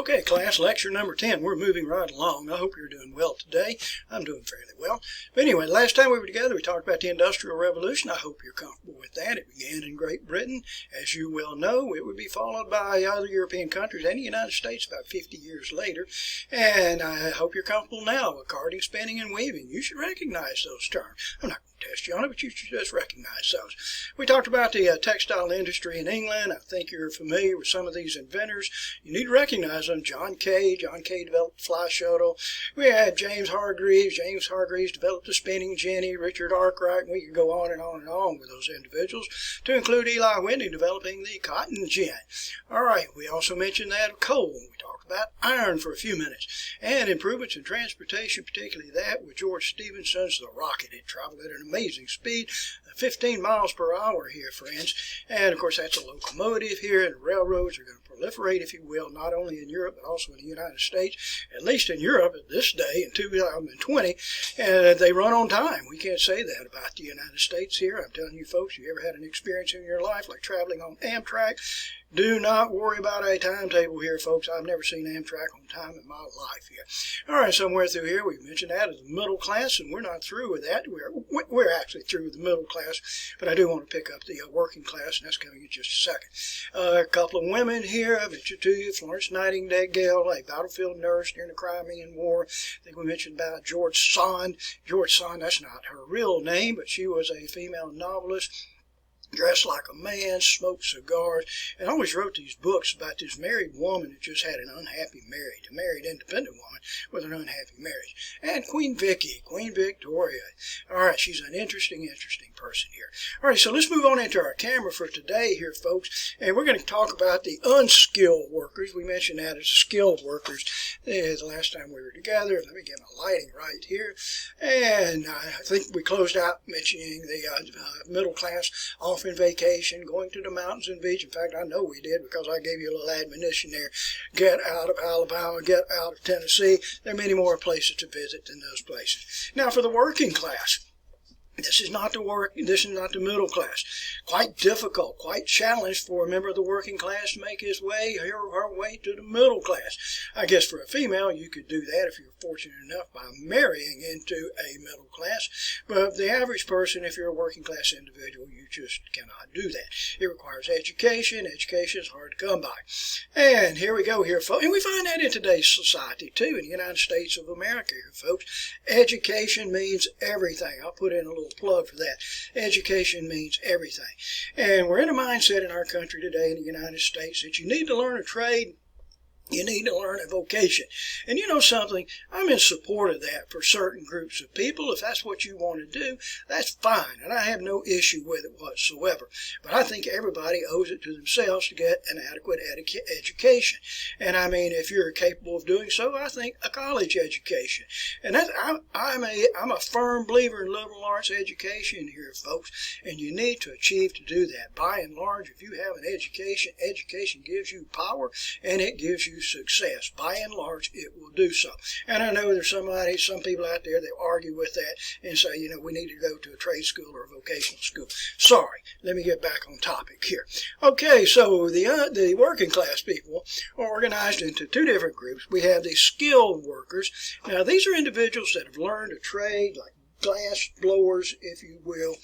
Okay, class, lecture number 10. We're moving right along. I hope you're doing well today. I'm doing fairly well. But anyway, last time we were together, we talked about the Industrial Revolution. I hope you're comfortable with that. It began in Great Britain. As you well know, it would be followed by other European countries and the United States about 50 years later. And I hope you're comfortable now with carding, spinning, and weaving. You should recognize those terms. I'm not going to test you on it, but you should just recognize those. We talked about the textile industry in England. I think you're familiar with some of these inventors. You need to recognize them. John Kay developed the fly shuttle. We had James Hargreaves developed the spinning jenny. Richard Arkwright, and we could go on and on and on with those individuals, to include Eli Whitney developing the cotton gin. All right, we also mentioned that of coal. We talked about iron for a few minutes, and improvements in transportation, particularly that with George Stephenson's the rocket. It traveled at an amazing speed, 15 miles per hour here, friends. And of course, that's a locomotive here, and railroads are going to proliferate, if you will, not only in Europe but also in the United States. At least in Europe at this day in 2020, they run on time. We can't say that about the United States here. I'm telling you folks, you ever had an experience in your life like traveling on Amtrak? Do not worry about a timetable here, folks. I've never seen Amtrak on time in my life here. All right, somewhere through here we mentioned that as the middle class, and we're not through with that. We're actually through with the middle class, but I do want to pick up the working class, and that's coming in just a second. A couple of women here I mentioned to you: Florence Nightingale, a battlefield nurse during the Crimean War. I think we mentioned about George Sand. George Sand, that's not her real name, but she was a female novelist. Dressed like a man, smoked cigars, and always wrote these books about this married woman that just had an unhappy marriage, a married independent woman with an unhappy marriage. And Queen Victoria. All right, she's an interesting person here. All right, so let's move on into our camera for today here, folks, and we're going to talk about the unskilled workers. We mentioned that as skilled workers the last time we were together. Let me get my lighting right here. And I think we closed out mentioning the middle class off in vacation, going to the mountains and beach. In fact, I know we did, because I gave you a little admonition there. Get out of Alabama, get out of Tennessee. There are many more places to visit than those places. Now, for the working class, this is not the middle class. Quite difficult, quite challenged for a member of the working class to make his way or her way to the middle class. I guess for a female, you could do that if you're fortunate enough by marrying into a middle class. But the average person, if you're a working class individual, you just cannot do that. It requires education. Education is hard to come by. And here we go here, folks. And we find that in today's society, too, in the United States of America here, folks. Education means everything. I'll put in a little plug for that. Education means everything. And we're in a mindset in our country today in the United States that you need to learn a trade. You need to learn a vocation. And you know something? I'm in support of that for certain groups of people. If that's what you want to do, that's fine. And I have no issue with it whatsoever. But I think everybody owes it to themselves to get an adequate education. And I mean, if you're capable of doing so, I think a college education. And I'm a firm believer in liberal arts education here, folks. And you need to achieve to do that. By and large, if you have an education, education gives you power, and it gives you success. By and large, it will do so. And I know there's some people out there that argue with that and say, you know, we need to go to a trade school or a vocational school. Sorry, let me get back on topic here. Okay, so the working class people are organized into two different groups. We have the skilled workers. Now, these are individuals that have learned a trade, like glass blowers, if you will,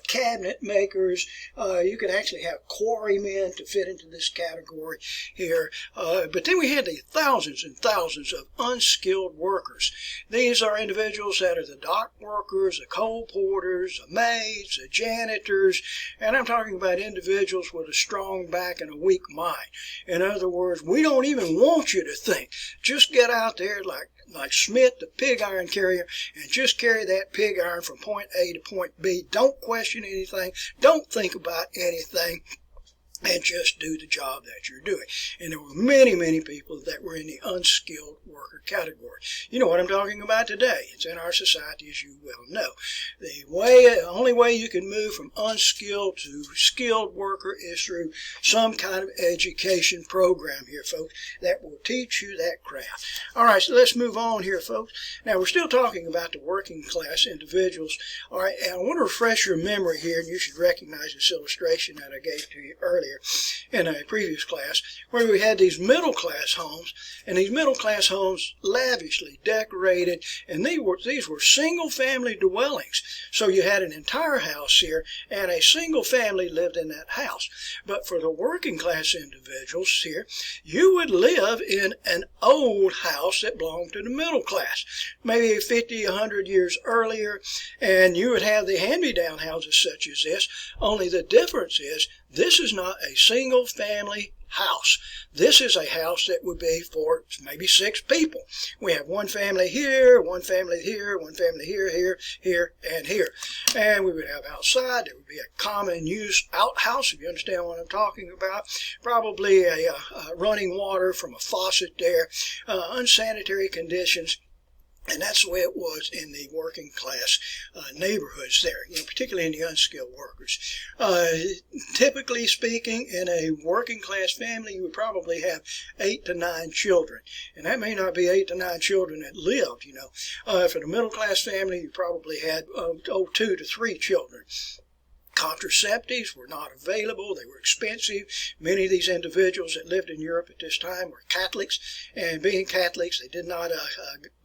cabinet makers. You could actually have quarrymen to fit into this category here. But then we had the thousands and thousands of unskilled workers. These are individuals that are the dock workers, the coal porters, the maids, the janitors, and I'm talking about individuals with a strong back and a weak mind. In other words, we don't even want you to think. Just get out there like Smith, the pig iron carrier, and just carry that pig iron from point A to point B. Don't question anything. Don't think about anything. And just do the job that you're doing. And there were many, many people that were in the unskilled worker category. You know what I'm talking about today. It's in our society, as you well know. The only way you can move from unskilled to skilled worker is through some kind of education program here, folks, that will teach you that craft. All right, so let's move on here, folks. Now, we're still talking about the working class individuals. All right, and I want to refresh your memory here, and you should recognize this illustration that I gave to you earlier. earlier in a previous class, where we had these middle-class homes, and these middle-class homes lavishly decorated, and these were single-family dwellings. So you had an entire house here, and a single family lived in that house. But for the working-class individuals here, you would live in an old house that belonged to the middle class, maybe 50, 100 years earlier, and you would have the hand-me-down houses such as this, only the difference is this is not a single-family house. This is a house that would be for maybe 6 people. We have one family here, one family here, one family here, here, here, and here. And we would have outside, there would be a common use outhouse, if you understand what I'm talking about. Probably a running water from a faucet there, unsanitary conditions. And that's the way it was in the working class neighborhoods there, particularly in the unskilled workers. Typically speaking, in a working class family, you would probably have 8 to 9 children. And that may not be 8 to 9 children that lived, For the middle class family, you probably had 2 to 3 children. Contraceptives were not available. They were expensive. Many of these individuals that lived in Europe at this time were Catholics, and being Catholics, they did not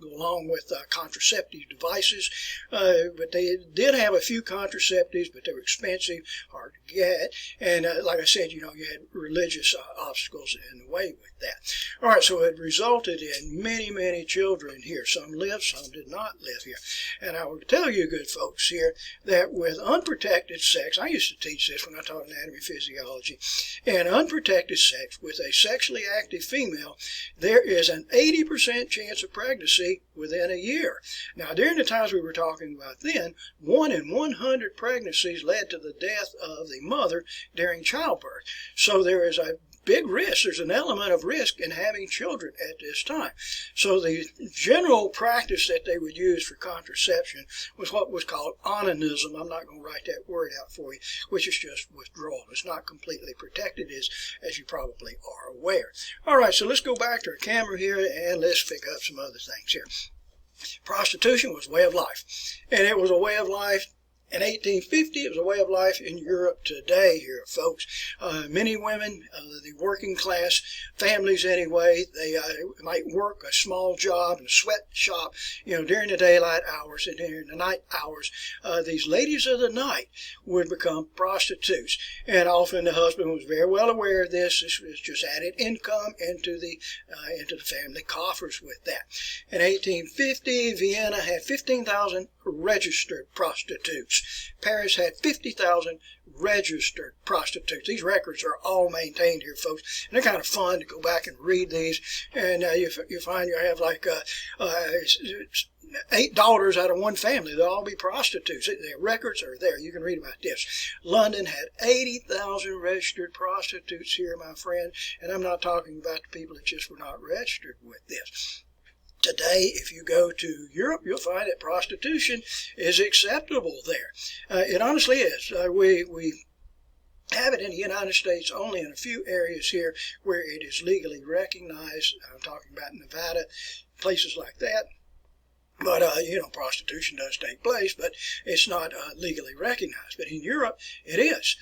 go along with contraceptive devices, but they did have a few contraceptives, but they were expensive, hard to get, and like I said, you had religious obstacles in the way with that. All right, so it resulted in many, many children here. Some lived, some did not live here. And I will tell you, good folks here, that with unprotected sex, I used to teach this when I taught anatomy and physiology, and unprotected sex with a sexually active female, there is an 80% chance of pregnancy within a year. Now, during the times we were talking about then, 1 in 100 pregnancies led to the death of the mother during childbirth. So there is a big risk. There's an element of risk in having children at this time. So the general practice that they would use for contraception was what was called onanism. I'm not going to write that word out for you, which is just withdrawal. It's not completely protected, as you probably are aware. All right, so let's go back to our camera here, and let's pick up some other things here. Prostitution was a way of life, and it was a way of life in 1850. It was a way of life in Europe today here, folks. Many women, the working class families anyway, they might work a small job in a sweatshop, during the daylight hours, and during the night hours, these ladies of the night would become prostitutes. And often the husband was very well aware of this. This was just added income into the family coffers with that. In 1850, Vienna had 15,000 registered prostitutes. Paris had 50,000 registered prostitutes. These records are all maintained here, folks, and they're kind of fun to go back and read these. And you find you have like 8 daughters out of one family. They'll all be prostitutes. Their records are there. You can read about this. London had 80,000 registered prostitutes here, my friend, and I'm not talking about the people that just were not registered with this. Today, if you go to Europe, you'll find that prostitution is acceptable there. It honestly is. We have it in the United States only in a few areas here where it is legally recognized. I'm talking about Nevada, places like that. But, prostitution does take place, but it's not legally recognized. But in Europe, it is.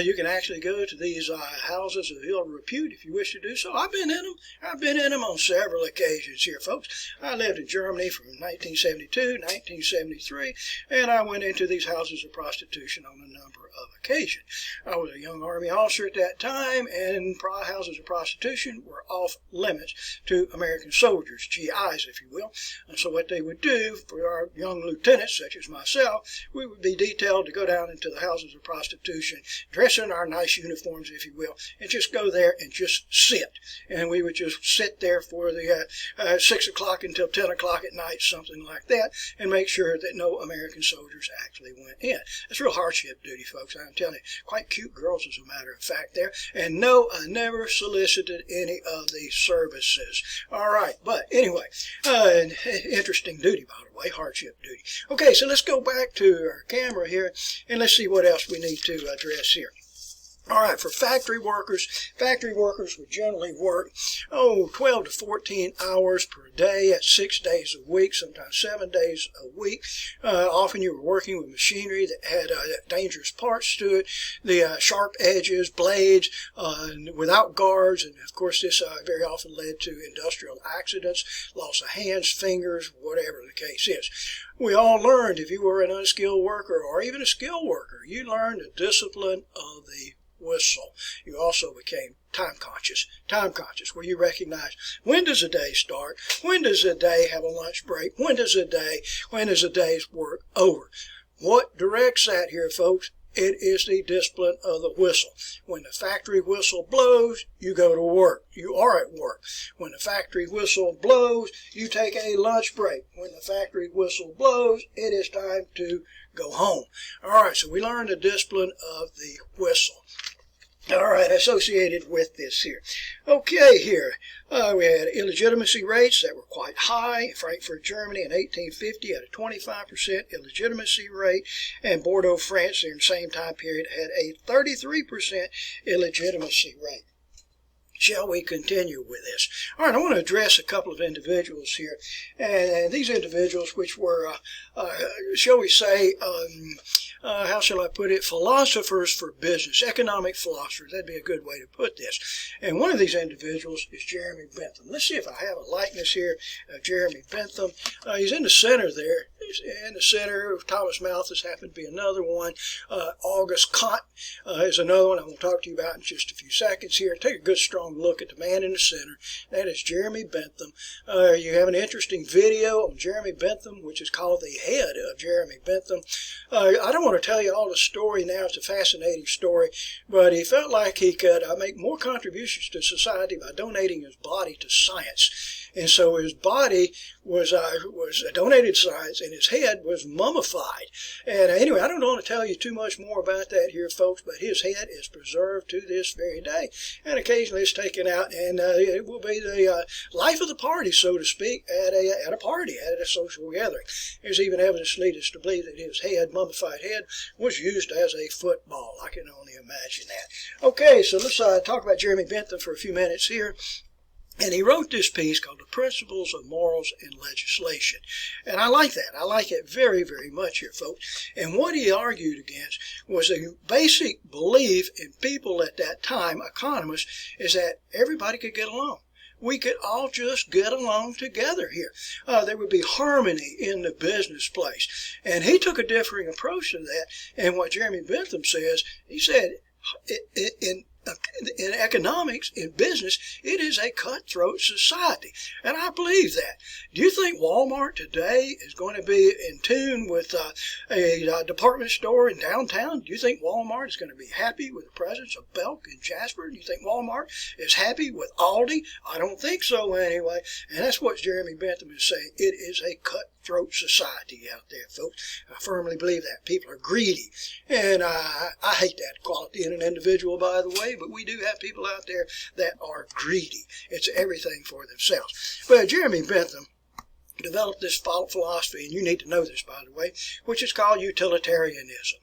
You can actually go to these houses of ill repute if you wish to do so. I've been in them. I've been in them on several occasions here, folks. I lived in Germany from 1972, 1973, and I went into these houses of prostitution on a number of occasions. I was a young Army officer at that time, and houses of prostitution were off limits to American soldiers, GIs, if you will. And so what they would do for our young lieutenants, such as myself, we would be detailed to go down into the houses of prostitution, dress in our nice uniforms, if you will, and just go there and just sit. And we would just sit there for the 6 o'clock until 10 o'clock at night, something like that, and make sure that no American soldiers actually went in. It's real hardship duty, folks. I'm telling you, quite cute girls, as a matter of fact, there. And no, I never solicited any of these services. All right, but anyway, interesting duty, by the way, hardship duty. Okay, so let's go back to our camera here, and let's see what else we need to address here. All right, for factory workers would generally work, 12 to 14 hours per day at 6 days a week, sometimes 7 days a week. Often you were working with machinery that had dangerous parts to it, the sharp edges, blades, without guards, and of course this very often led to industrial accidents, loss of hands, fingers, whatever the case is. We all learned, if you were an unskilled worker or even a skilled worker, you learned the discipline of the whistle. You also became time conscious, where you recognize, when does a day start? When does a day have a lunch break? When is a day's work over? What directs that here, folks? It is the discipline of the whistle. When the factory whistle blows, you go to work. You are at work. When the factory whistle blows, you take a lunch break. When the factory whistle blows, it is time to go home. All right, so we learned the discipline of the whistle. All right, associated with this here. Okay, here, we had illegitimacy rates that were quite high. Frankfurt, Germany in 1850 had a 25% illegitimacy rate, and Bordeaux, France, during the same time period, had a 33% illegitimacy rate. Shall we continue with this? All right, I want to address a couple of individuals here. And these individuals, which were, shall we say, how shall I put it, philosophers for business, economic philosophers. That'd be a good way to put this. And one of these individuals is Jeremy Bentham. Let's see if I have a likeness here of Jeremy Bentham. He's in the center there. He's in the center. Thomas Malthus happened to be another one. Auguste Comte is another one I'm going to talk to you about in just a few seconds here. Take a good, strong look at the man in the center. That is Jeremy Bentham. You have an interesting video on Jeremy Bentham, which is called The Head of Jeremy Bentham. I don't want to tell you all the story now. It's a fascinating story, but he felt like he could make more contributions to society by donating his body to science. And so his body was donated to science, and his head was mummified. And anyway, I don't want to tell you too much more about that here, folks, but his head is preserved to this very day. And occasionally it's taken out, and it will be the life of the party, so to speak, at a party, at a social gathering. There's even evidence to lead us to believe that his head, mummified head, was used as a football. I can only imagine that. Okay, so let's talk about Jeremy Bentham for a few minutes here. And he wrote this piece called The Principles of Morals in Legislation. And I like that. I like it very, very much here, folks. And what he argued against was a basic belief in people at that time, economists, is that everybody could get along. We could all just get along together here. There would be harmony in the business place. And he took a differing approach to that. And what Jeremy Bentham says, he said, in economics, in business, it is a cutthroat society. And I believe that. Do you think Walmart today is going to be in tune with a department store in downtown? Do you think Walmart is going to be happy with the presence of Belk and Jasper? Do you think Walmart is happy with Aldi? I don't think so anyway. And that's what Jeremy Bentham is saying. It is a cutthroat society out there, folks. I firmly believe that. People are greedy. And I hate that quality in an individual, by the way, but we do have people out there that are greedy. It's everything for themselves. But Jeremy Bentham developed this philosophy, and you need to know this, by the way, which is called utilitarianism.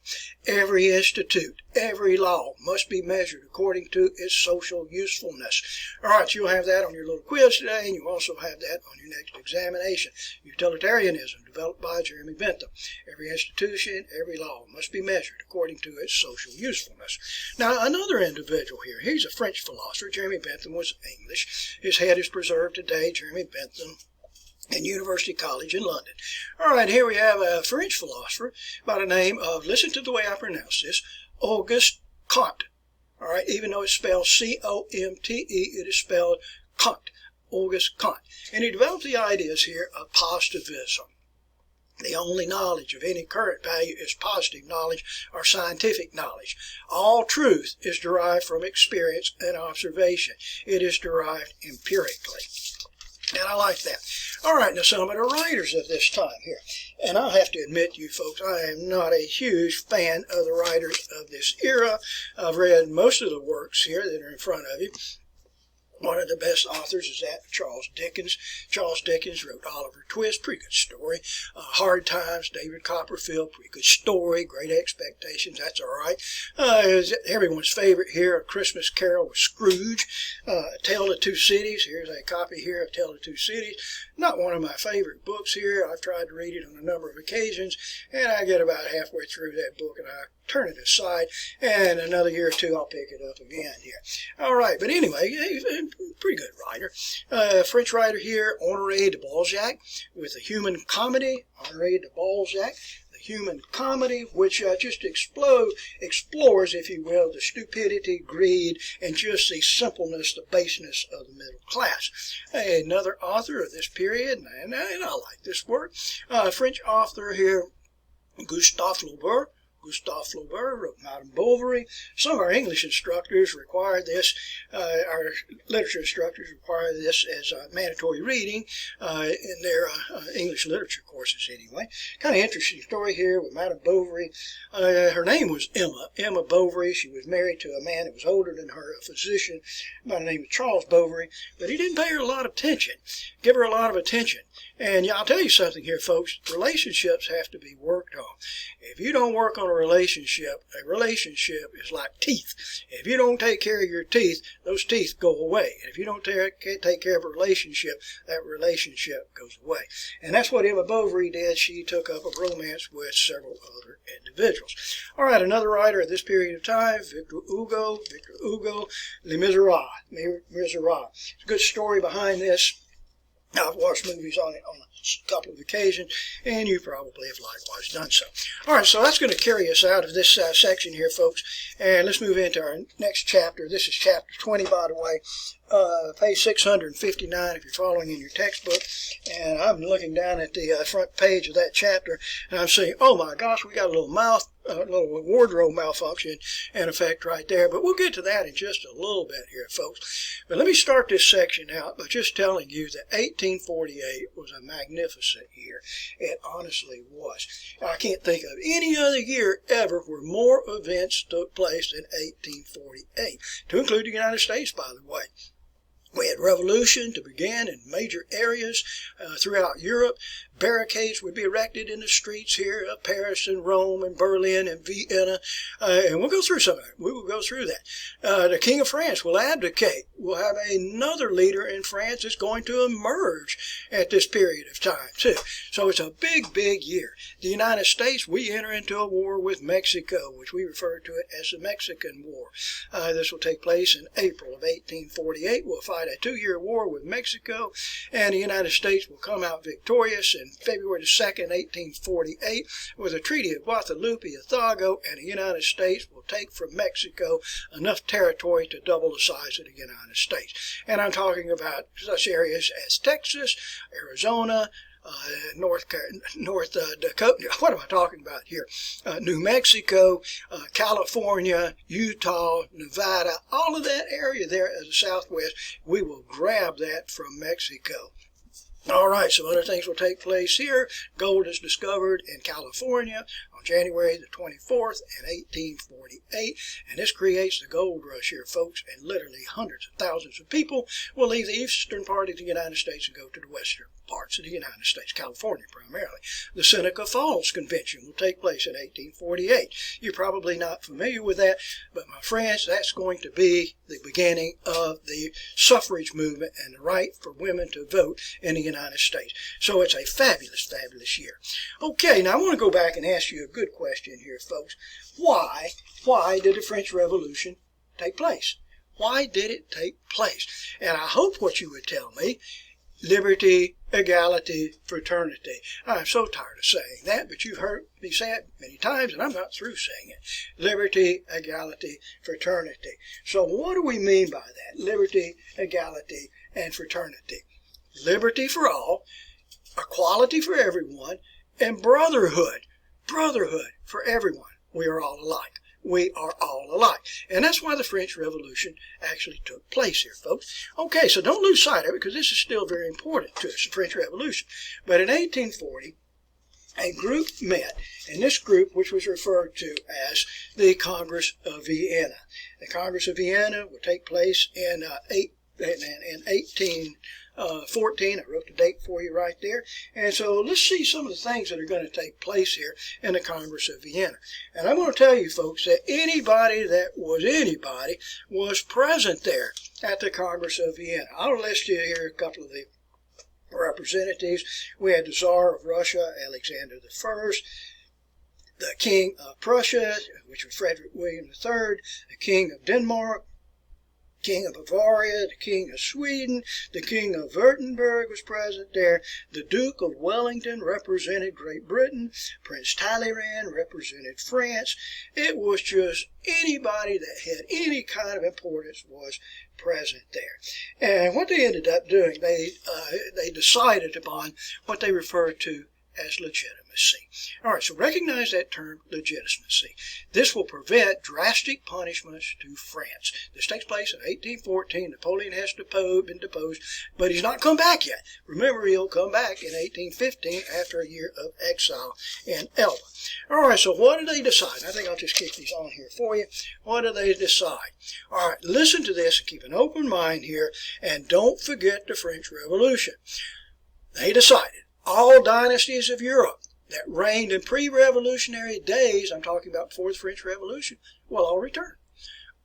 Every institute, every law must be measured according to its social usefulness. All right, you'll have that on your little quiz today, and you also have that on your next examination. Utilitarianism, developed by Jeremy Bentham. Every institution, every law must be measured according to its social usefulness. Now, another individual here, he's a French philosopher. Jeremy Bentham was English. His head is preserved today, Jeremy Bentham, in University College in London. All right, here we have a French philosopher by the name of, listen to the way I pronounce this, Auguste Comte. All right, even though it's spelled C-O-M-T-E, it is spelled Comte, Auguste Comte. And he developed the ideas here of positivism. The only knowledge of any current value is positive knowledge or scientific knowledge. All truth is derived from experience and observation. It is derived empirically. And I like that. All right, now some of the writers of this time here. And I'll have to admit to you folks, I am not a huge fan of the writers of this era. I've read most of the works here that are in front of you. One of the best authors is that Charles Dickens. Charles Dickens wrote Oliver Twist, pretty good story. Hard Times, David Copperfield, pretty good story. Great Expectations, that's all right. Everyone's favorite here, A Christmas Carol with Scrooge. Tale of Two Cities, here's a copy here of Tale of Two Cities. Not one of my favorite books here. I've tried to read it on a number of occasions, and I get about halfway through that book and I turn it aside, and another year or two I'll pick it up again here. All right, but anyway, pretty good writer. French writer here, Honoré de Balzac, with The Human Comedy. Honoré de Balzac, The Human Comedy, which just explores, if you will, the stupidity, greed, and just the simpleness, the baseness of the middle class. Another author of this period, and I like this work, French author here, Gustave Flaubert. Gustave Flaubert wrote Madame Bovary. Some of our English instructors require this, our literature instructors require this as mandatory reading in their English literature courses anyway. Kind of interesting story here with Madame Bovary. Her name was Emma Bovary. She was married to a man that was older than her, a physician by the name of Charles Bovary, but he didn't pay her a lot of attention, give her a lot of attention. And I'll tell you something here, folks. Relationships have to be worked on. If you don't work on a relationship is like teeth. If you don't take care of your teeth, those teeth go away. And if you don't take care of a relationship, that relationship goes away. And that's what Emma Bovary did. She took up a romance with several other individuals. All right, another writer of this period of time, Victor Hugo, Les Miserables. There's a good story behind this. I've watched movies on it on a couple of occasions, and you probably have likewise done so. All right, so that's going to carry us out of this section here, folks, and let's move into our next chapter. This is chapter 20, by the way, page 659 if you're following in your textbook, and I'm looking down at the front page of that chapter, and I'm saying, oh my gosh, we got a little wardrobe malfunction in effect right there, but we'll get to that in just a little bit here, folks. But let me start this section out by just telling you that 1848 was a magnificent year. It honestly was. I can't think of any other year ever where more events took place than 1848, to include the United States, by the way. We had revolution to begin in major areas throughout Europe. Barricades would be erected in the streets here of Paris and Rome and Berlin and Vienna. And we'll go through some of that. We will go through that. The King of France will abdicate. We'll have another leader in France that's going to emerge at this period of time, too. So it's a big, big year. The United States, we enter into a war with Mexico, which we refer to it as the Mexican War. This will take place in April of 1848. We'll fight a 2-year war with Mexico, and the United States will come out victorious in February 2nd, 1848, with a Treaty of Guadalupe Hidalgo, and the United States will take from Mexico enough territory to double the size of the United States. And I'm talking about such areas as Texas, Arizona, North Dakota, what am I talking about here? New Mexico, California, Utah, Nevada, all of that area there in the Southwest, we will grab that from Mexico. All right, some other things will take place here. Gold is discovered in California on January the 24th in 1848, and this creates the gold rush here, folks, and literally hundreds of thousands of people will leave the eastern part of the United States and go to the western parts of the United States, California primarily. The Seneca Falls Convention will take place in 1848. You're probably not familiar with that, but my friends, that's going to be the beginning of the suffrage movement and the right for women to vote in the United States. So it's a fabulous, fabulous year. Okay, now I want to go back and ask you a good question here, folks. Why did the French Revolution take place? Why did it take place? And I hope what you would tell me, liberty, equality, fraternity. I'm so tired of saying that, but you've heard me say it many times, and I'm not through saying it. Liberty, equality, fraternity. So what do we mean by that? Liberty, equality, and fraternity. Liberty for all, equality for everyone, and brotherhood. Brotherhood for everyone. We are all alike. We are all alike. And that's why the French Revolution actually took place here, folks. Okay, so don't lose sight of it, because this is still very important to us, the French Revolution. But in 1840, a group met, and this group, which was referred to as the Congress of Vienna. The Congress of Vienna would take place in in 1814. I wrote the date for you right there. And so let's see some of the things that are going to take place here in the Congress of Vienna. And I'm going to tell you, folks, that anybody was present there at the Congress of Vienna. I'll list you here a couple of the representatives. We had the Tsar of Russia, Alexander I, the King of Prussia, which was Frederick William III, the King of Denmark, King of Bavaria, the King of Sweden, the King of Württemberg was present there, the Duke of Wellington represented Great Britain, Prince Talleyrand represented France. It was just anybody that had any kind of importance was present there. And what they ended up doing, they decided upon what they referred to as legitimacy. All right, so recognize that term, legitimacy. This will prevent drastic punishments to France. This takes place in 1814. Napoleon has been deposed, but he's not come back yet. Remember, he'll come back in 1815 after a year of exile in Elba. All right, so what do they decide? I think I'll just kick these on here for you. What do they decide? All right, listen to this and keep an open mind here, and don't forget the French Revolution. They decided all dynasties of Europe that reigned in pre-revolutionary days, I'm talking about before the French Revolution, will all return.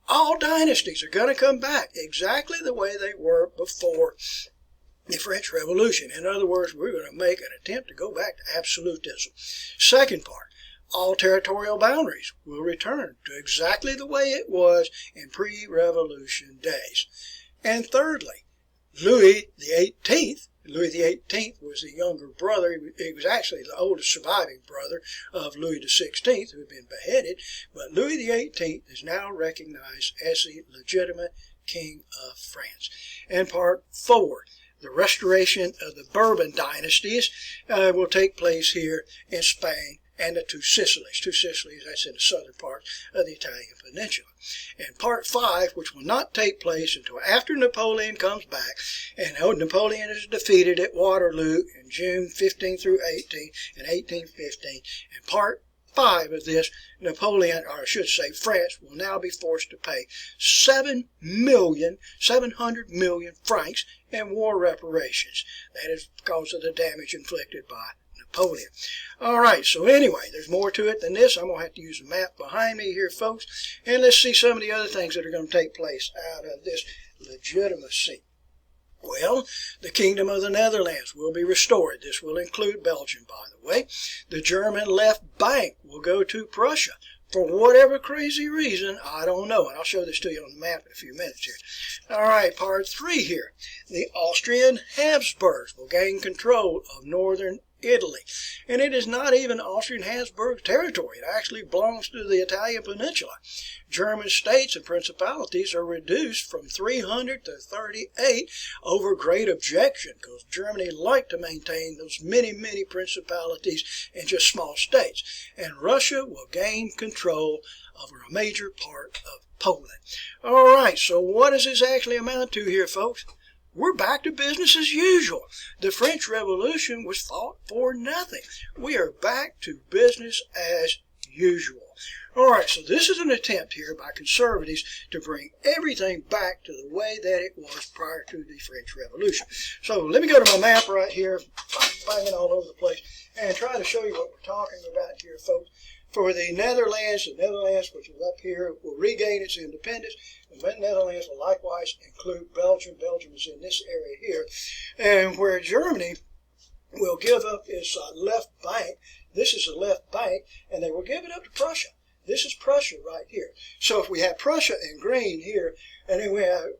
All dynasties are going to come back exactly the way they were before the French Revolution. In other words, we're going to make an attempt to go back to absolutism. Second part, all territorial boundaries will return to exactly the way it was in pre-revolution days. And thirdly, Louis XVIII was the younger brother. He was actually the oldest surviving brother of Louis XVI, who had been beheaded. But Louis XVIII is now recognized as the legitimate king of France. And part 4, the restoration of the Bourbon dynasties will take place here in Spain and the two Sicilies. Two Sicilies, that's in the southern part of the Italian peninsula. And part 5, which will not take place until after Napoleon comes back, and Napoleon is defeated at Waterloo in June 15 through 18 in 1815. And part 5 of this, Napoleon, or I should say France, will now be forced to pay 700 million francs in war reparations. That is because of the damage inflicted by Napoleon. All right, so anyway, there's more to it than this. I'm going to have to use a map behind me here, folks. And let's see some of the other things that are going to take place out of this legitimacy. Well, the Kingdom of the Netherlands will be restored. This will include Belgium, by the way. The German left bank will go to Prussia. For whatever crazy reason, I don't know. And I'll show this to you on the map in a few minutes here. All right, part 3 here. The Austrian Habsburgs will gain control of northern Italy. And it is not even Austrian Habsburg territory. It actually belongs to the Italian peninsula. German states and principalities are reduced from 300 to 38 over great objection, because Germany liked to maintain those many, many principalities in just small states. And Russia will gain control over a major part of Poland. All right, so what does this actually amount to here, folks? We're back to business as usual. The French Revolution was fought for nothing. We are back to business as usual. All right, so this is an attempt here by conservatives to bring everything back to the way that it was prior to the French Revolution. So let me go to my map right here, banging all over the place, and try to show you what we're talking about here, folks. For the Netherlands, which is up here, will regain its independence. The Netherlands will likewise include Belgium. Belgium is in this area here. And where Germany will give up its left bank, this is the left bank, and they will give it up to Prussia. This is Prussia right here. So if we have Prussia in green here, and then we have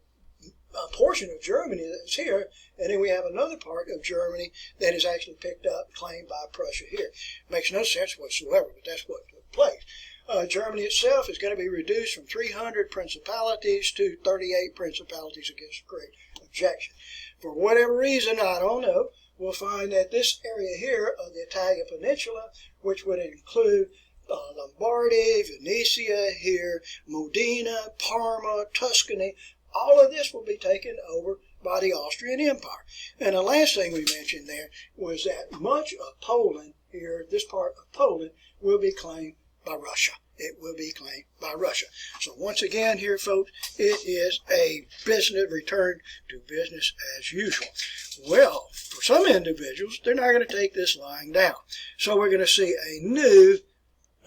a portion of Germany that's here, and then we have another part of Germany that is actually picked up, claimed by Prussia here. Makes no sense whatsoever, but that's what took place. Germany itself is going to be reduced from 300 principalities to 38 principalities against great objection. For whatever reason, I don't know, we'll find that this area here of the Italian peninsula, which would include Lombardy, Venetia here, Modena, Parma, Tuscany, all of this will be taken over by the Austrian Empire. And the last thing we mentioned there was that much of Poland here, this part of Poland, will be claimed by Russia. it will be claimed by Russia. So once again here, folks, it is a business return to business as usual. Well, for some individuals, they're not going to take this lying down. So we're going to see a new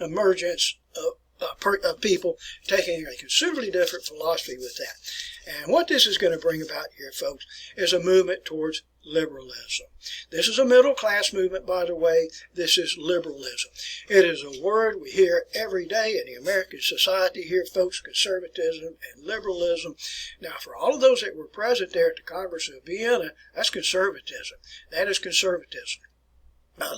emergence of people taking a considerably different philosophy with that. And what this is going to bring about here, folks, is a movement towards liberalism. This is a middle class movement, by the way. This is liberalism. It is a word we hear every day in the American society here, folks, conservatism and liberalism. Now, for all of those that were present there at the Congress of Vienna, that's conservatism. That is conservatism.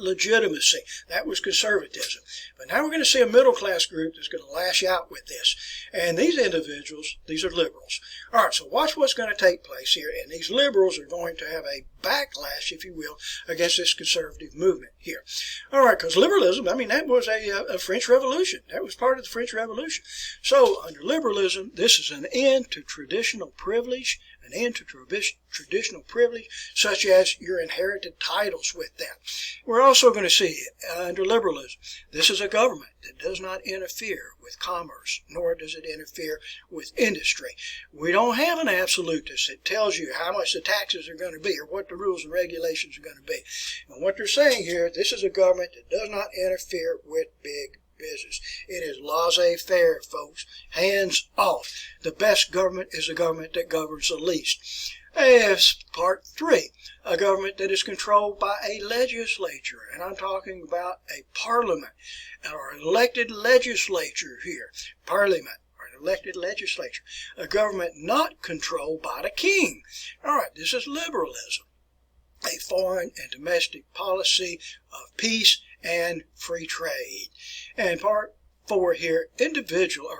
Legitimacy. That was conservatism. But now we're going to see a middle class group that's going to lash out with this. And these individuals, these are liberals. All right, so watch what's going to take place here. And these liberals are going to have a backlash, if you will, against this conservative movement here. All right, because liberalism, I mean, that was a French Revolution. That was part of the French Revolution. So under liberalism, this is an end to traditional privilege, an end to traditional privilege, such as your inherited titles with that. We're also going to see under liberalism, this is a government that does not interfere with commerce, nor does it interfere with industry. We don't have an absolutist that tells you how much the taxes are going to be or what the rules and regulations are going to be. And what they're saying here, this is a government that does not interfere with big business. It is laissez-faire, folks. Hands off. The best government is a government that governs the least. As part 3, a government that is controlled by a legislature, and I'm talking about a parliament, or an elected legislature here, parliament, or an elected legislature, a government not controlled by the king. All right, this is liberalism, a foreign and domestic policy of peace and free trade. And part 4 here,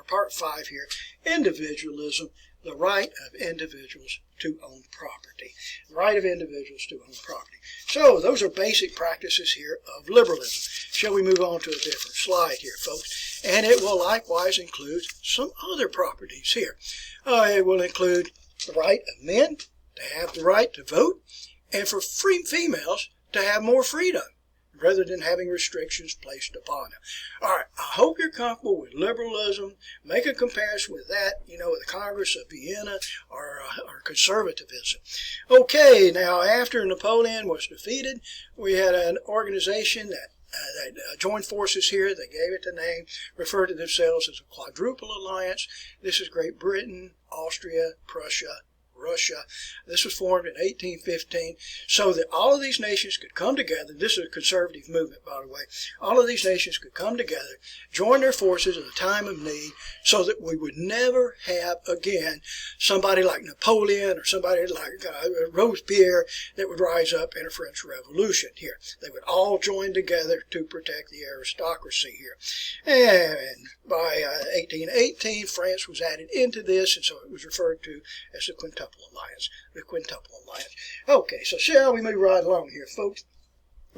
part 5 here, individualism, the right of individuals to own property. The right of individuals to own property. So those are basic practices here of liberalism. Shall we move on to a different slide here, folks? And it will likewise include some other properties here. It will include the right of men to have the right to vote, and for free females to have more freedom, rather than having restrictions placed upon them. All right, I hope you're comfortable with liberalism. Make a comparison with that, with the Congress of Vienna or conservatism. Okay, now after Napoleon was defeated, we had an organization that joined forces here. They gave it the name, referred to themselves as a quadruple alliance. This is Great Britain, Austria, Prussia, Russia. This was formed in 1815 so that all of these nations could come together. This is a conservative movement, by the way. All of these nations could come together, join their forces at a time of need, so that we would never have again somebody like Napoleon or somebody like Robespierre that would rise up in a French Revolution here. They would all join together to protect the aristocracy here. And by 1818, France was added into this, and so it was referred to as the Quintuple Alliance. The Quintuple Alliance. Okay, so shall we move right along here, folks?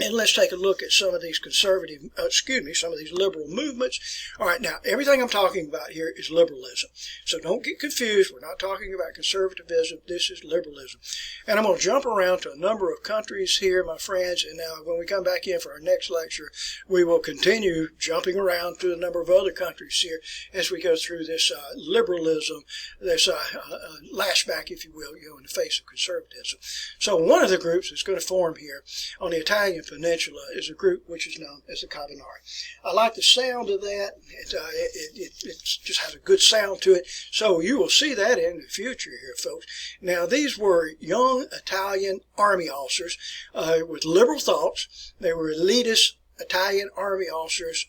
And let's take a look at some of these some of these liberal movements. All right, now, everything I'm talking about here is liberalism. So don't get confused. We're not talking about conservatism. This is liberalism. And I'm going to jump around to a number of countries here, my friends. And now, when we come back in for our next lecture, we will continue jumping around to a number of other countries here as we go through this liberalism, this lashback, if you will, in the face of conservatism. So one of the groups that's going to form here on the Italian Peninsula is a group which is known as the Carbonari. I like the sound of that. It just has a good sound to it. So you will see that in the future here, folks. Now, these were young Italian army officers with liberal thoughts. They were elitist Italian army officers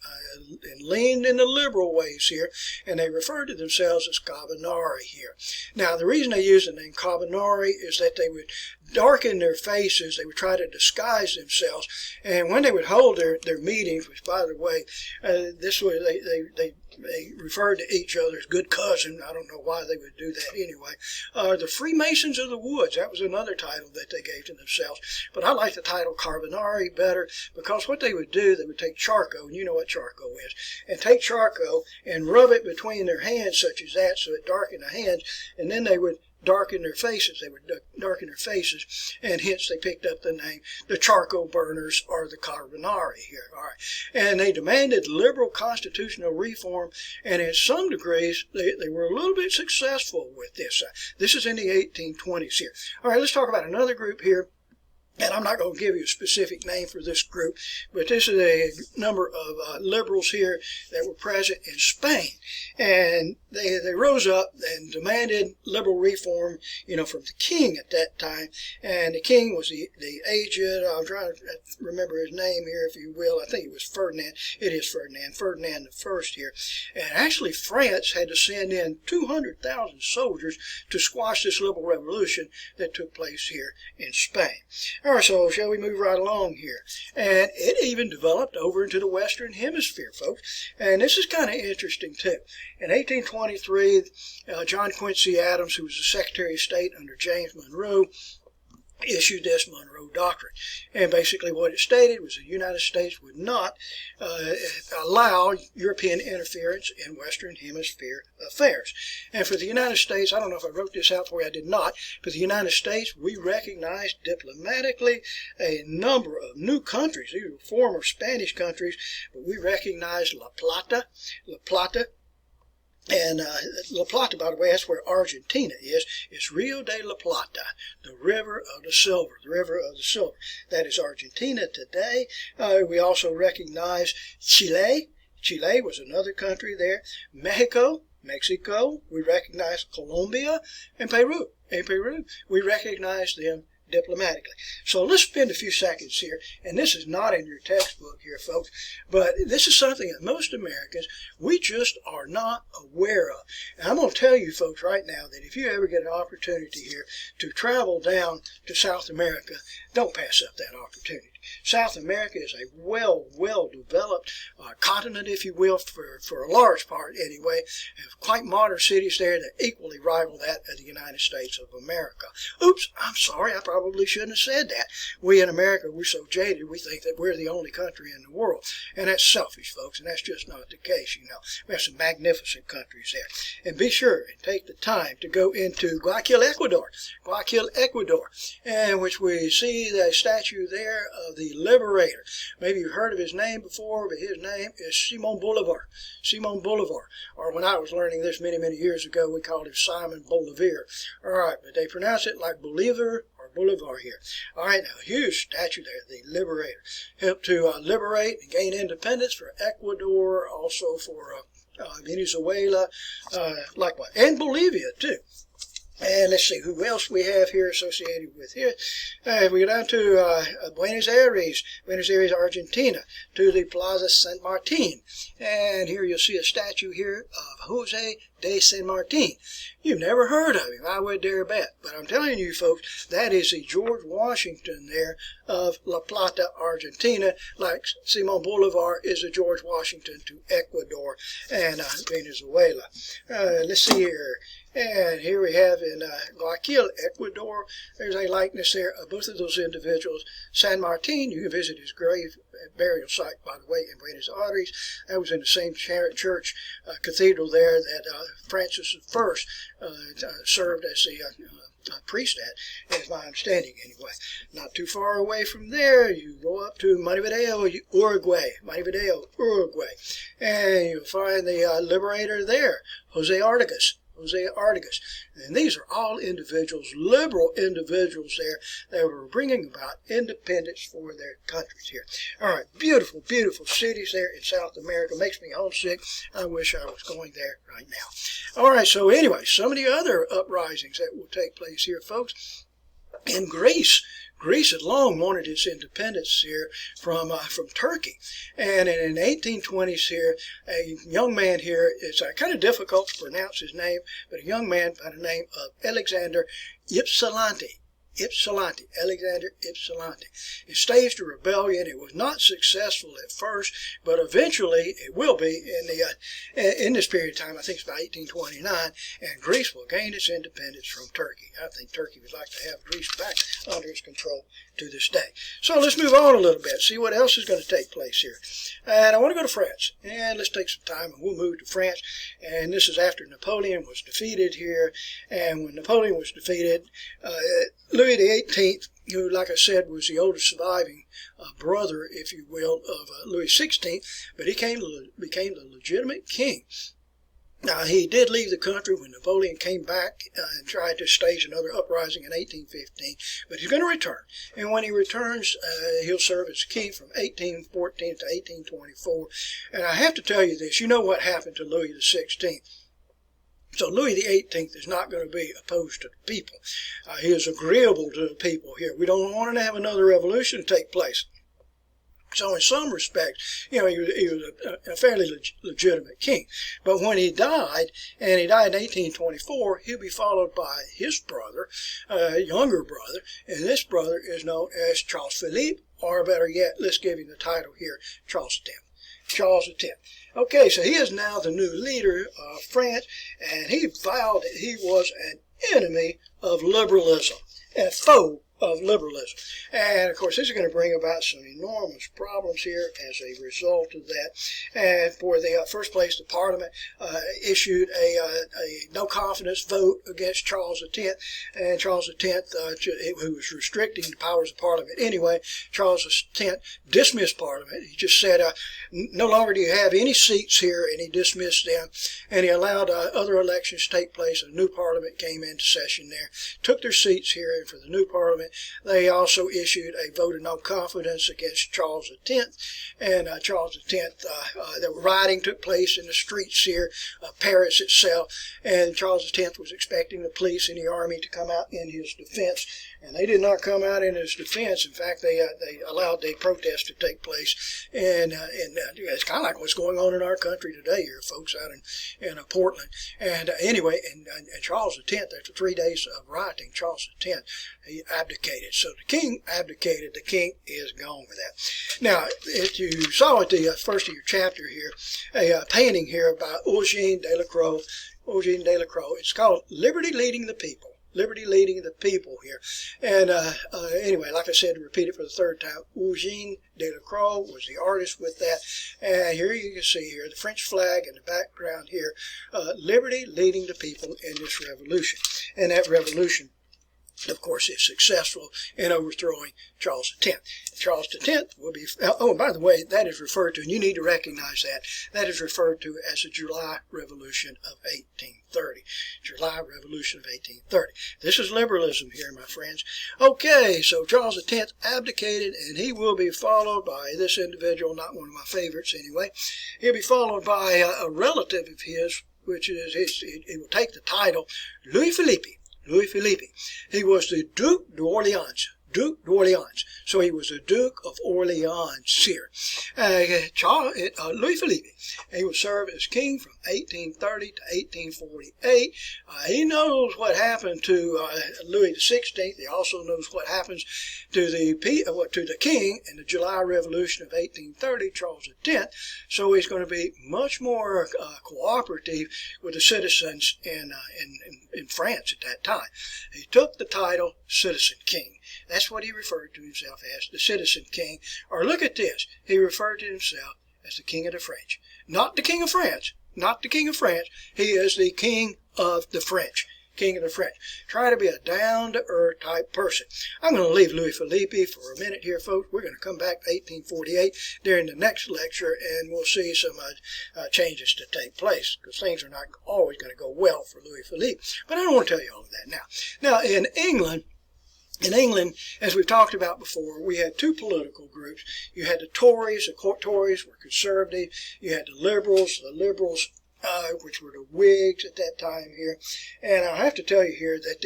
and leaned in the liberal ways here, and they referred to themselves as Carbonari here. Now, the reason they use the name Carbonari is that they would darken their faces. They would try to disguise themselves, and when they would hold their meetings, which, by the way, this way they referred to each other as good cousin. I don't know why they would do that anyway. The Freemasons of the Woods, that was another title that they gave to themselves. But I like the title Carbonari better, because what they would do, they would take charcoal, and you know what charcoal is, and take charcoal and rub it between their hands such as that, so it darkened the hands, and then they would darken their faces. They would darken their faces, and hence they picked up the name the charcoal burners or the Carbonari here. All right. And they demanded liberal constitutional reform, and in some degrees they were a little bit successful with this. This is in the 1820s here. All right, let's talk about another group here. And I'm not going to give you a specific name for this group, but this is a number of liberals here that were present in Spain. And they rose up and demanded liberal reform, from the king at that time. And the king was the aged, I'm trying to remember his name here, if you will. I think it was Ferdinand. It is Ferdinand I here. And actually France had to send in 200,000 soldiers to squash this liberal revolution that took place here in Spain. All right, so shall we move right along here? And it even developed over into the Western Hemisphere, folks. And this is kind of interesting, too. In 1823, John Quincy Adams, who was the Secretary of State under James Monroe, issued this Monroe Doctrine. And basically what it stated was the United States would not allow European interference in Western Hemisphere affairs. And for the United States, I don't know if I wrote this out for you, I did not. For the United States, we recognized diplomatically a number of new countries. These were former Spanish countries, but we recognized La Plata. And La Plata, by the way, that's where Argentina is. It's Rio de la Plata, the river of the silver, That is Argentina today. We also recognize Chile. Chile was another country there. Mexico. We recognize Colombia and Peru. We recognize them diplomatically. So let's spend a few seconds here, and this is not in your textbook here, folks, but this is something that most Americans, we just are not aware of. And I'm going to tell you folks right now that if you ever get an opportunity here to travel down to South America, don't pass up that opportunity. South America is a well-developed continent, if you will, for a large part anyway. Have quite modern cities there that equally rival that of the United States of America. Oops, I'm sorry, I probably shouldn't have said that. We in America, we're so jaded, we think that we're the only country in the world. And that's selfish, folks, and that's just not the case, We have some magnificent countries there. And be sure and take the time to go into Guayaquil, Ecuador, in which we see the statue there of the Liberator. Maybe you've heard of his name before, but his name is Simon Bolivar. Or when I was learning this many years ago, we called him Simon Bolivar. All right, but they pronounce it like Bolivar or Bolivar here. All right, now, a huge statue there, the Liberator. Helped to liberate and gain independence for Ecuador, also for Venezuela, likewise, and Bolivia, too. And let's see who else we have here associated with here. We go down to Buenos Aires, Argentina, to the Plaza San Martin. And here you'll see a statue here of Jose de San Martin. You've never heard of him, I would dare bet. But I'm telling you, folks, that is the George Washington there of La Plata, Argentina, like Simon Bolivar is the George Washington to Ecuador and Venezuela. Let's see here. And here we have in Guayaquil, Ecuador, there's a likeness there of both of those individuals. San Martin, you can visit his grave burial site, by the way, in Buenos Aires. That was in the same church cathedral there that Francis I served as the priest at, is my understanding anyway. Not too far away from there, you go up to Montevideo, Uruguay, and you'll find the Liberator there, Jose Artigas. And these are all individuals, liberal individuals there, that were bringing about independence for their countries here. All right, beautiful cities there in South America. Makes me homesick. I wish I was going there right now. All right, so anyway, some of the other uprisings that will take place here, folks. In Greece had long wanted its independence here from Turkey. And in the 1820s here, a young man here, it's kind of difficult to pronounce his name, but a young man by the name of Alexander Alexander Ypsilanti. It staged a rebellion. It was not successful at first, but eventually it will be in this period of time. I think it's about 1829, and Greece will gain its independence from Turkey. I think Turkey would like to have Greece back under its control to this day. So let's move on a little bit, see what else is going to take place here. And I want to go to France, and let's take some time, and we'll move to France. And this is after Napoleon was defeated here. And when Napoleon was defeated, Louis XVIII, who, like I said, was the oldest surviving brother, if you will, of Louis XVI, but he became the legitimate king. Now, he did leave the country when Napoleon came back and tried to stage another uprising in 1815, but he's going to return. And when he returns, he'll serve as king from 1814 to 1824. And I have to tell you this, you know what happened to Louis XVI. So Louis XVIII is not going to be opposed to the people. He is agreeable to the people here. We don't want to have another revolution take place. So in some respects, he was a fairly legitimate king. But when he died, and he died in 1824, he'll be followed by his brother, younger brother, and this brother is known as Charles Philippe, or better yet, let's give him the title here, Charles X. Charles X. Okay, so he is now the new leader of France, and he vowed that he was an enemy of liberalism, a foe of liberalism. And of course, this is going to bring about some enormous problems here as a result of that. And for the first place, the Parliament issued a no confidence vote against Charles X. And Charles X, who was restricting the powers of Parliament anyway, Charles X dismissed Parliament. He just said, no longer do you have any seats here, and he dismissed them. And he allowed other elections to take place. A new Parliament came into session there, took their seats here, and for the new Parliament, they also issued a vote of no confidence against Charles X. And Charles X, the rioting took place in the streets here of Paris itself. And Charles X was expecting the police and the army to come out in his defense. And they did not come out in his defense. In fact, they allowed the protest to take place. And it's kind of like what's going on in our country today here, folks, out in Portland. And anyway, and Charles X, after 3 days of rioting, Charles X, he abdicated. So the king abdicated. The king is gone with that. Now, if you saw at the first of your chapter here, a painting here by Eugène Delacroix. Eugène Delacroix. It's called Liberty Leading the People. Liberty Leading the People here. And anyway, like I said, to repeat it for the third time, Eugène Delacroix was the artist with that. And here you can see here the French flag in the background here, Liberty Leading the People in this revolution. And that revolution, of course, is successful in overthrowing Charles X. Charles X will be, oh, by the way, that is referred to, and you need to recognize that, that is referred to as the July Revolution of 1830. July Revolution of 1830. This is liberalism here, my friends. Okay, so Charles X abdicated, and he will be followed by this individual, not one of my favorites anyway. He'll be followed by a relative of his, which is, he will take the title Louis Philippe. Louis Philippe. He was the Duc d'Orléans. Duc d'Orléans. So he was the Duke of Orleans here. Louis Philippe. He would serve as king from 1830 to 1848. He knows what happened to Louis XVI. He also knows what happens to the king in the July Revolution of 1830, Charles X. So he's going to be much more cooperative with the citizens in France at that time. He took the title Citizen King. That's what he referred to himself as, the Citizen King. Or look at this. He referred to himself as the King of the French. Not the King of France. Not the King of France. He is the King of the French. King of the French. Try to be a down-to-earth type person. I'm going to leave Louis Philippe for a minute here, folks. We're going to come back to 1848 during the next lecture, and we'll see some changes to take place, because things are not always going to go well for Louis Philippe. But I don't want to tell you all of that now. Now, in England, as we've talked about before, we had two political groups. You had the Tories. The Tories were conservative. You had the Liberals, which were the Whigs at that time here. And I have to tell you here that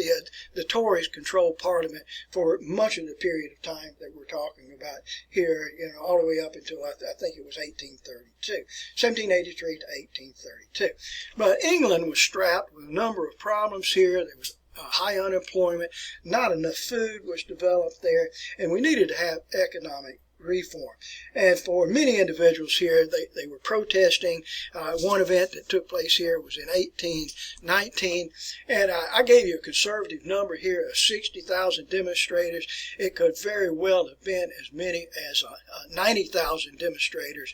the Tories controlled Parliament for much of the period of time that we're talking about here, all the way up until I think it was 1832, 1783 to 1832. But England was strapped with a number of problems here. There was high unemployment, not enough food was developed there, and we needed to have economic reform. And for many individuals here, they were protesting. One event that took place here was in 1819, and I gave you a conservative number here of 60,000 demonstrators. It could very well have been as many as 90,000 demonstrators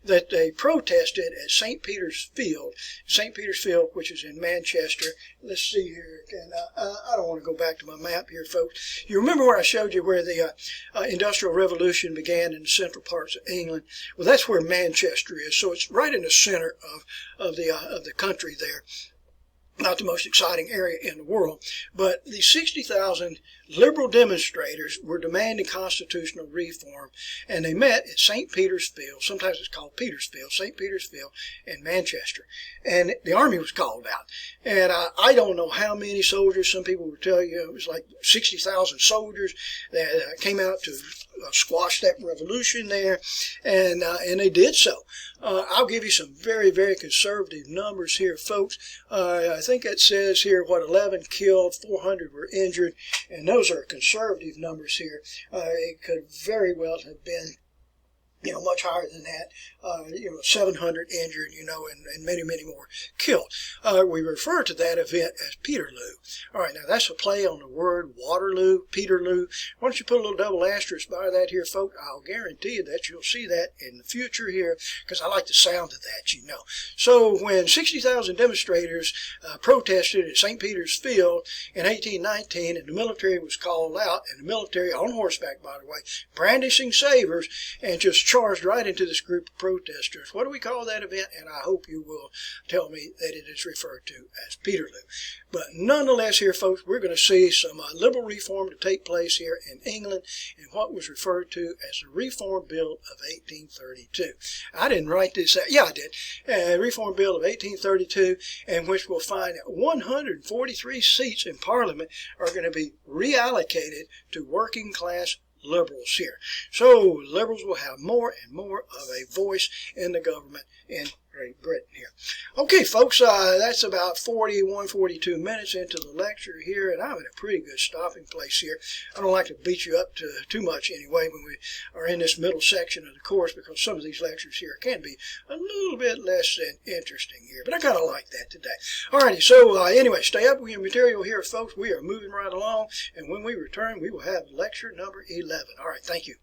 that they protested at St. Peter's Field, which is in Manchester. Let's see here. And I don't want to go back to my map here, folks. You remember where I showed you where the Industrial Revolution began in the central parts of England? Well, that's where Manchester is. So it's right in the center of the country there. Not the most exciting area in the world, but the 60,000 liberal demonstrators were demanding constitutional reform, and they met at St. Peter's Field. Sometimes it's called Peter's Field, St. Peter's Field in Manchester. And the army was called out. And I don't know how many soldiers. Some people would tell you it was like 60,000 soldiers that came out to squash that revolution there, and they did so. I'll give you some very, very conservative numbers here, folks. I think it says here, 11 killed, 400 were injured, and those are conservative numbers here. It could very well have been much higher than that, 700 injured, and many, many more killed. We refer to that event as Peterloo. All right, now that's a play on the word Waterloo, Peterloo. Why don't you put a little double asterisk by that here, folks? I'll guarantee you that you'll see that in the future here, because I like the sound of that, So when 60,000 demonstrators protested at St. Peter's Field in 1819, and the military was called out, and the military on horseback, by the way, brandishing sabers, and just charged right into this group of protesters. What do we call that event? And I hope you will tell me that it is referred to as Peterloo. But nonetheless here, folks, we're going to see some liberal reform to take place here in England in what was referred to as the Reform Bill of 1832. I didn't write this out. Yeah, I did. Reform Bill of 1832, in which we'll find that 143 seats in Parliament are going to be reallocated to working class liberals here. So liberals will have more and more of a voice in the government in Great Britain here. Okay, folks, that's about 42 minutes into the lecture here, and I'm at a pretty good stopping place here. I don't like to beat you up too much anyway when we are in this middle section of the course, because some of these lectures here can be a little bit less than interesting here, but I kind of like that today. Alrighty, so anyway, stay up with your material here, folks. We are moving right along, and when we return, we will have lecture number 11. All right, thank you.